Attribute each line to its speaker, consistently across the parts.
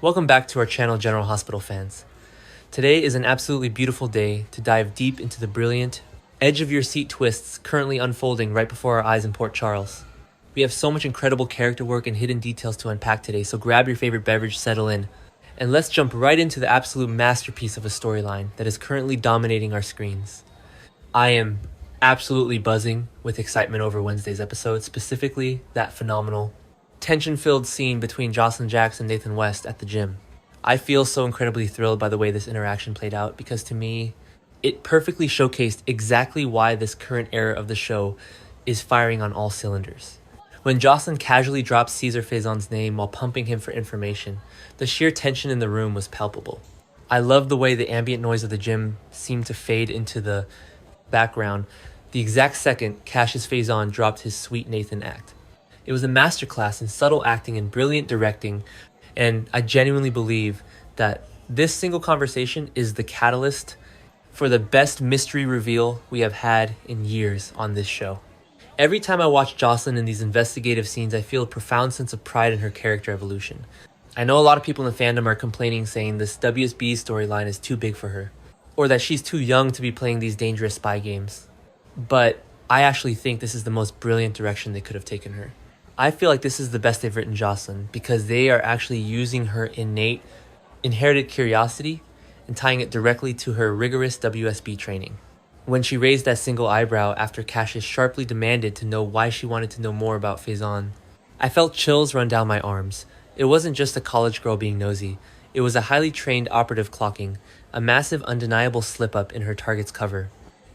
Speaker 1: Welcome back to our channel, General Hospital fans. Today is an absolutely beautiful day to dive deep into the brilliant, edge-of-your-seat twists currently unfolding right before our eyes in Port Charles. We have so much incredible character work and hidden details to unpack today, so grab your favorite beverage, settle in, and let's jump right into the absolute masterpiece of a storyline that is currently dominating our screens. I am absolutely buzzing with excitement over Wednesday's episode, specifically that phenomenal tension-filled scene between Jocelyn Jacks and Nathan West at the gym. I feel so incredibly thrilled by the way this interaction played out because to me, it perfectly showcased exactly why this current era of the show is firing on all cylinders. When Jocelyn casually drops Cesar Faison's name while pumping him for information, the sheer tension in the room was palpable. I love the way the ambient noise of the gym seemed to fade into the background the exact second Cassius Faison dropped his Sweet Nathan act. It was a masterclass in subtle acting and brilliant directing, and I genuinely believe that this single conversation is the catalyst for the best mystery reveal we have had in years on this show. Every time I watch Jocelyn in these investigative scenes, I feel a profound sense of pride in her character evolution. I know a lot of people in the fandom are complaining saying this WSB storyline is too big for her, or that she's too young to be playing these dangerous spy games. But I actually think this is the most brilliant direction they could have taken her. I feel like this is the best they've written Jocelyn because they are actually using her inherited curiosity and tying it directly to her rigorous WSB training. When she raised that single eyebrow after Cassius sharply demanded to know why she wanted to know more about Faison, I felt chills run down my arms. It wasn't just a college girl being nosy. It was a highly trained operative clocking, a massive undeniable slip-up in her target's cover.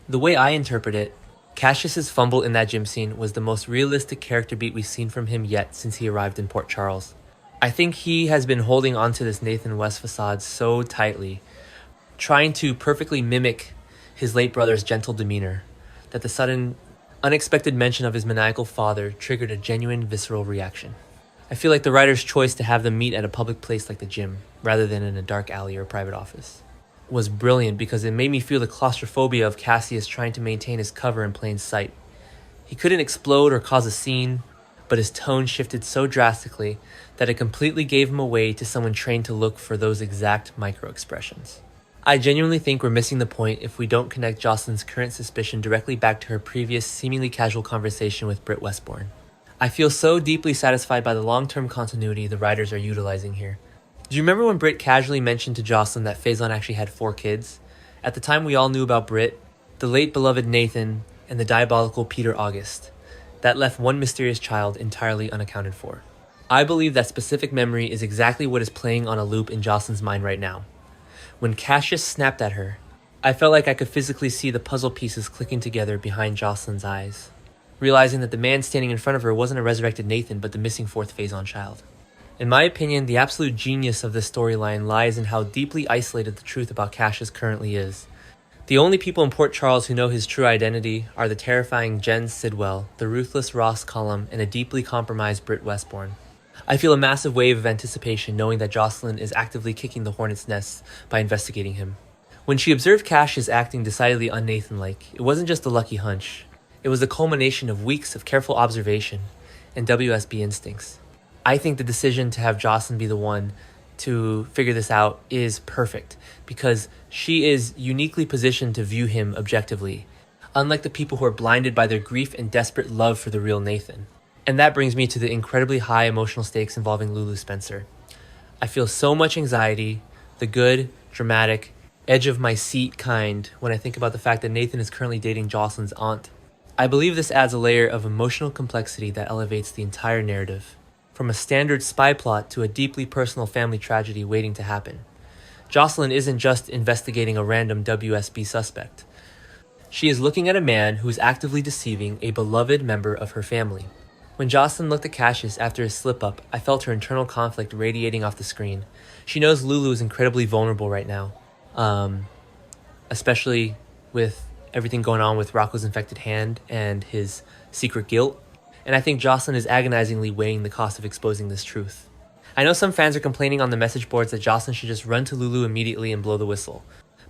Speaker 1: The way I interpret it, Cassius's fumble in that gym scene was the most realistic character beat we've seen from him yet since he arrived in Port Charles. I think he has been holding onto this Nathan West facade so tightly, trying to perfectly mimic his late brother's gentle demeanor, that the sudden, unexpected mention of his maniacal father triggered a genuine visceral reaction. I feel like the writer's choice to have them meet at a public place like the gym, rather than in a dark alley or private office, was brilliant because it made me feel the claustrophobia of Cassius trying to maintain his cover in plain sight. He couldn't explode or cause a scene, but his tone shifted so drastically that it completely gave him away to someone trained to look for those exact micro-expressions. I genuinely think we're missing the point if we don't connect Jocelyn's current suspicion directly back to her previous seemingly casual conversation with Britt Westbourne. I feel so deeply satisfied by the long-term continuity the writers are utilizing here. Do you remember when Britt casually mentioned to Jocelyn that Faison actually had 4 kids? At the time we all knew about Britt, the late beloved Nathan, and the diabolical Peter August. That left one mysterious child entirely unaccounted for. I believe that specific memory is exactly what is playing on a loop in Jocelyn's mind right now. When Cassius snapped at her, I felt like I could physically see the puzzle pieces clicking together behind Jocelyn's eyes, realizing that the man standing in front of her wasn't a resurrected Nathan but the missing 4th Faison child. In my opinion, the absolute genius of this storyline lies in how deeply isolated the truth about Cassius currently is. The only people in Port Charles who know his true identity are the terrifying Jen Sidwell, the ruthless Ross Cullum, and a deeply compromised Britt Westbourne. I feel a massive wave of anticipation knowing that Jocelyn is actively kicking the hornet's nest by investigating him. When she observed Cassius acting decidedly un-Nathan-like, it wasn't just a lucky hunch. It was the culmination of weeks of careful observation and WSB instincts. I think the decision to have Jocelyn be the one to figure this out is perfect because she is uniquely positioned to view him objectively, unlike the people who are blinded by their grief and desperate love for the real Nathan. And that brings me to the incredibly high emotional stakes involving Lulu Spencer. I feel so much anxiety, the good, dramatic, edge-of-my-seat kind when I think about the fact that Nathan is currently dating Jocelyn's aunt. I believe this adds a layer of emotional complexity that elevates the entire narrative, from a standard spy plot to a deeply personal family tragedy waiting to happen. Jocelyn isn't just investigating a random WSB suspect. She is looking at a man who is actively deceiving a beloved member of her family. When Jocelyn looked at Cassius after his slip-up, I felt her internal conflict radiating off the screen. She knows Lulu is incredibly vulnerable right now, especially with everything going on with Rocco's infected hand and his secret guilt. And I think Jocelyn is agonizingly weighing the cost of exposing this truth. I know some fans are complaining on the message boards that Jocelyn should just run to Lulu immediately and blow the whistle,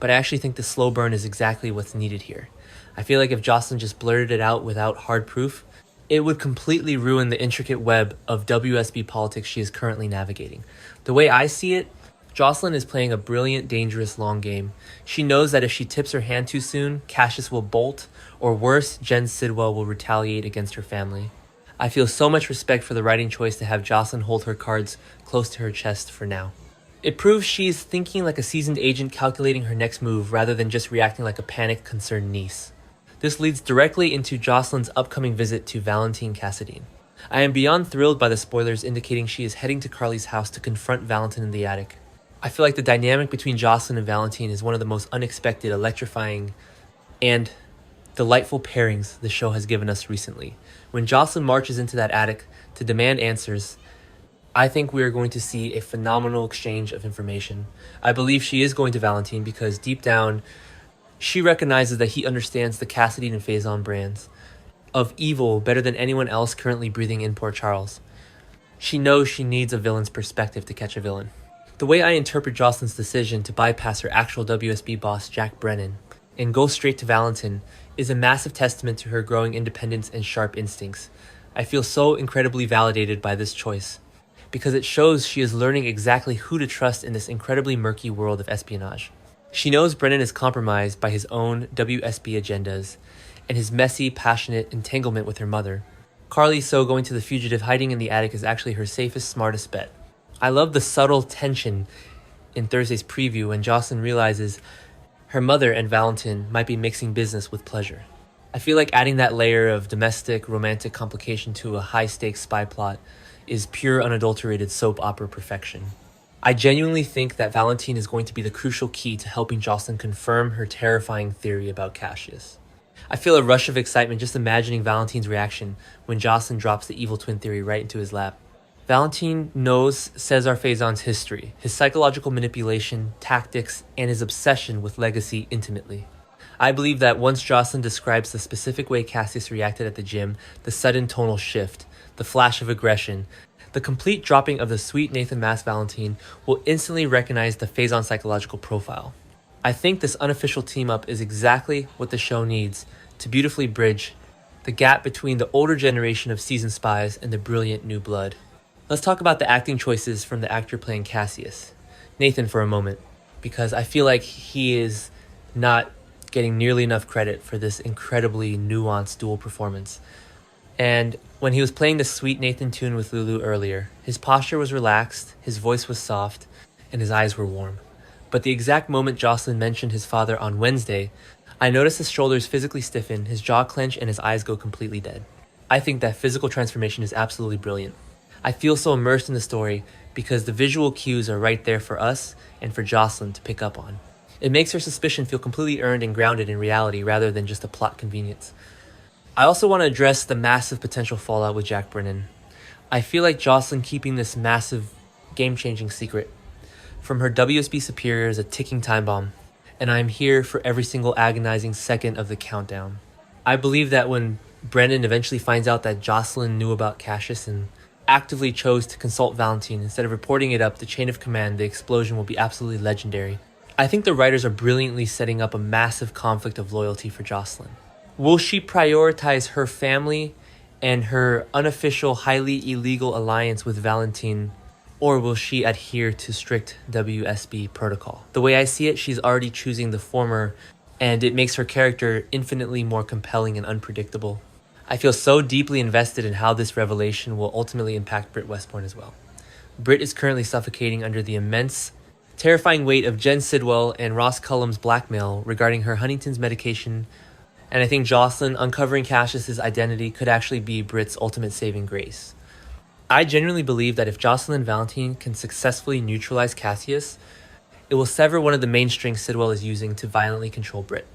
Speaker 1: but I actually think the slow burn is exactly what's needed here. I feel like if Jocelyn just blurted it out without hard proof, It would completely ruin the intricate web of WSB politics she is currently navigating. The way I see it, Jocelyn is playing a brilliant, dangerous long game. She knows that if she tips her hand too soon, Cassius will bolt, or worse, Jen Sidwell will retaliate against her family. I feel so much respect for the writing choice to have Jocelyn hold her cards close to her chest for now. It proves she's thinking like a seasoned agent calculating her next move rather than just reacting like a panicked, concerned niece. This leads directly into Jocelyn's upcoming visit to Valentin Cassadine. I am beyond thrilled by the spoilers indicating she is heading to Carly's house to confront Valentin in the attic. I feel like the dynamic between Jocelyn and Valentin is one of the most unexpected, electrifying, and delightful pairings the show has given us recently. When Jocelyn marches into that attic to demand answers, I think we are going to see a phenomenal exchange of information. I believe she is going to Valentin because deep down, she recognizes that he understands the Cassadine and Faison brands of evil better than anyone else currently breathing in Port Charles. She knows she needs a villain's perspective to catch a villain. The way I interpret Jocelyn's decision to bypass her actual WSB boss, Jack Brennan, and go straight to Valentin is a massive testament to her growing independence and sharp instincts. I feel so incredibly validated by this choice, because it shows she is learning exactly who to trust in this incredibly murky world of espionage. She knows Brennan is compromised by his own WSB agendas and his messy, passionate entanglement with her mother. Carly so going to the fugitive hiding in the attic is actually her safest, smartest bet. I love the subtle tension in Thursday's preview when Jocelyn realizes her mother and Valentin might be mixing business with pleasure. I feel like adding that layer of domestic, romantic complication to a high-stakes spy plot is pure, unadulterated soap opera perfection. I genuinely think that Valentin is going to be the crucial key to helping Jocelyn confirm her terrifying theory about Cassius. I feel a rush of excitement just imagining Valentin's reaction when Jocelyn drops the evil twin theory right into his lap. Valentin knows Cesar Faison's history, his psychological manipulation, tactics, and his obsession with legacy intimately. I believe that once Jocelyn describes the specific way Cassius reacted at the gym, the sudden tonal shift, the flash of aggression, the complete dropping of the sweet Nathan mask Valentin will instantly recognize the Faison psychological profile. I think this unofficial team-up is exactly what the show needs to beautifully bridge the gap between the older generation of seasoned spies and the brilliant new blood. Let's talk about the acting choices from the actor playing Cassius, Nathan, for a moment, because I feel like he is not getting nearly enough credit for this incredibly nuanced dual performance. And when he was playing the sweet Nathan tune with Lulu earlier, his posture was relaxed, his voice was soft, and his eyes were warm. But the exact moment Jocelyn mentioned his father on Wednesday, I noticed his shoulders physically stiffen, his jaw clench, and his eyes go completely dead. I think that physical transformation is absolutely brilliant. I feel so immersed in the story because the visual cues are right there for us and for Jocelyn to pick up on. It makes her suspicion feel completely earned and grounded in reality rather than just a plot convenience. I also want to address the massive potential fallout with Jack Brennan. I feel like Jocelyn keeping this massive, game-changing secret from her WSB superior is a ticking time bomb, and I am here for every single agonizing second of the countdown. I believe that when Brennan eventually finds out that Jocelyn knew about Cassius and actively chose to consult Valentin instead of reporting it up the chain of command, the explosion will be absolutely legendary. I think the writers are brilliantly setting up a massive conflict of loyalty for Jocelyn. Will she prioritize her family and her unofficial, highly illegal alliance with Valentin, or will she adhere to strict WSB protocol? The way I see it, she's already choosing the former, and it makes her character infinitely more compelling and unpredictable. I feel so deeply invested in how this revelation will ultimately impact Britt Westbourne as well. Britt is currently suffocating under the immense, terrifying weight of Jen Sidwell and Ross Cullum's blackmail regarding her Huntington's medication, and I think Jocelyn uncovering Cassius's identity could actually be Britt's ultimate saving grace. I genuinely believe that if Jocelyn and Valentin can successfully neutralize Cassius, it will sever one of the main strings Sidwell is using to violently control Britt.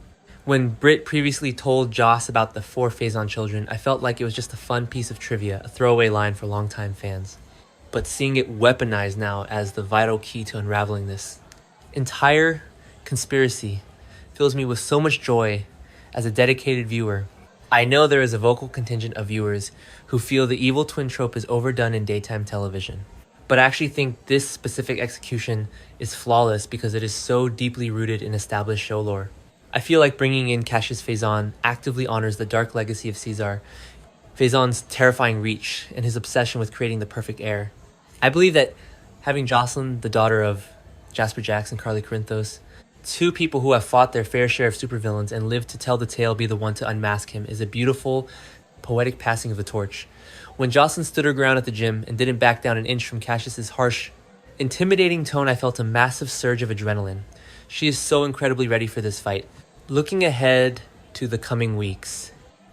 Speaker 1: When Britt previously told Joss about the 4 Faison children, I felt like it was just a fun piece of trivia, a throwaway line for longtime fans. But seeing it weaponized now as the vital key to unraveling this entire conspiracy fills me with so much joy as a dedicated viewer. I know there is a vocal contingent of viewers who feel the evil twin trope is overdone in daytime television. But I actually think this specific execution is flawless because it is so deeply rooted in established show lore. I feel like bringing in Cassius Faison actively honors the dark legacy of Caesar Faison's terrifying reach, and his obsession with creating the perfect heir. I believe that having Jocelyn, the daughter of Jasper Jackson, Carly Corinthos, two people who have fought their fair share of supervillains and lived to tell the tale, be the one to unmask him, is a beautiful, poetic passing of the torch. When Jocelyn stood her ground at the gym and didn't back down an inch from Cassius's harsh, intimidating tone, I felt a massive surge of adrenaline. She is so incredibly ready for this fight. Looking ahead to the coming weeks,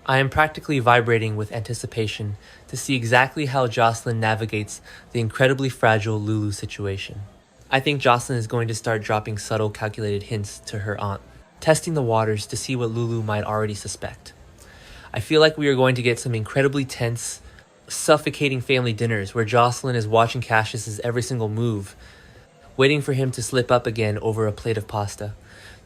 Speaker 1: I am practically vibrating with anticipation to see exactly how Jocelyn navigates the incredibly fragile Lulu situation. I think Jocelyn is going to start dropping subtle, calculated hints to her aunt, testing the waters to see what Lulu might already suspect. I feel like we are going to get some incredibly tense, suffocating family dinners where Jocelyn is watching Cassius's every single move, waiting for him to slip up again over a plate of pasta.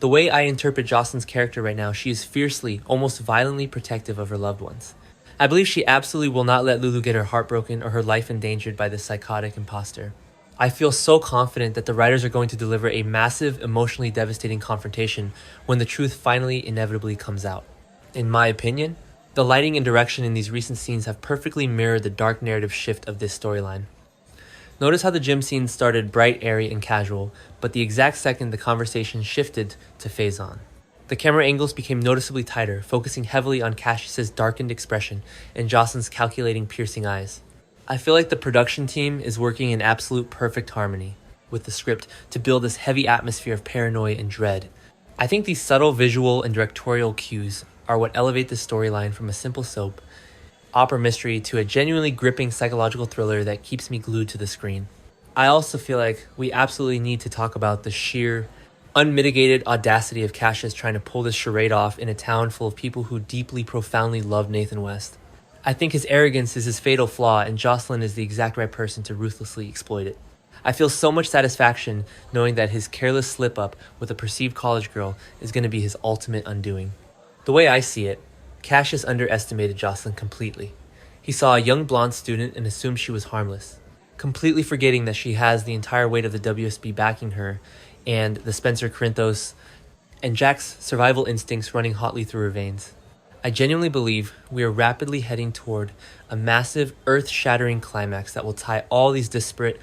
Speaker 1: The way I interpret Jocelyn's character right now, she is fiercely, almost violently protective of her loved ones. I believe she absolutely will not let Lulu get her heart broken or her life endangered by this psychotic imposter. I feel so confident that the writers are going to deliver a massive, emotionally devastating confrontation when the truth finally inevitably comes out. In my opinion, the lighting and direction in these recent scenes have perfectly mirrored the dark narrative shift of this storyline. Notice how the gym scene started bright, airy, and casual, but the exact second the conversation shifted to Faison. The camera angles became noticeably tighter, focusing heavily on Cassius's darkened expression and Jocelyn's calculating, piercing eyes. I feel like the production team is working in absolute perfect harmony with the script to build this heavy atmosphere of paranoia and dread. I think these subtle visual and directorial cues are what elevate the storyline from a simple soap opera mystery to a genuinely gripping psychological thriller that keeps me glued to the screen. I also feel like we absolutely need to talk about the sheer, unmitigated audacity of Cassius trying to pull this charade off in a town full of people who deeply, profoundly love Nathan West. I think his arrogance is his fatal flaw, and Jocelyn is the exact right person to ruthlessly exploit it. I feel so much satisfaction knowing that his careless slip-up with a perceived college girl is going to be his ultimate undoing. The way I see it, Cassius underestimated Jocelyn completely. He saw a young blonde student and assumed she was harmless, completely forgetting that she has the entire weight of the WSB backing her and the Spencer Corinthos and Jack's survival instincts running hotly through her veins. I genuinely believe we are rapidly heading toward a massive, earth-shattering climax that will tie all these disparate,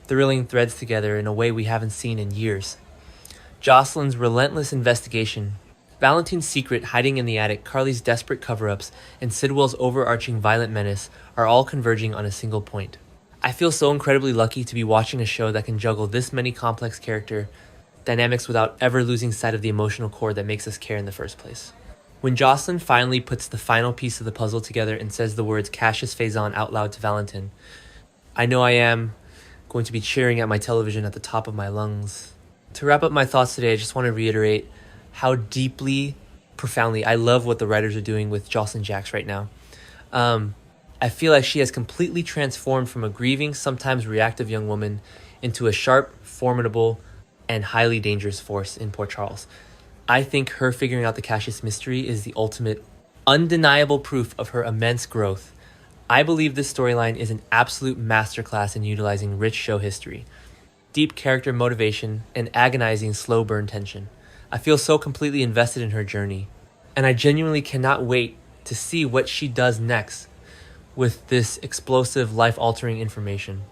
Speaker 1: thrilling threads together in a way we haven't seen in years. Jocelyn's relentless investigation, Valentin's secret hiding in the attic, Carly's desperate cover-ups, and Sidwell's overarching violent menace are all converging on a single point. I feel so incredibly lucky to be watching a show that can juggle this many complex character dynamics without ever losing sight of the emotional core that makes us care in the first place. When Jocelyn finally puts the final piece of the puzzle together and says the words Cassius Faison out loud to Valentin, I know I am going to be cheering at my television at the top of my lungs. To wrap up my thoughts today, I just want to reiterate how deeply, profoundly I love what the writers are doing with Jocelyn Jacks right now. I feel like she has completely transformed from a grieving, sometimes reactive young woman into a sharp, formidable, and highly dangerous force in Port Charles. I think her figuring out the Cassius mystery is the ultimate, undeniable proof of her immense growth. I believe this storyline is an absolute masterclass in utilizing rich show history, deep character motivation, and agonizing slow burn tension. I feel so completely invested in her journey, and I genuinely cannot wait to see what she does next with this explosive, life-altering information.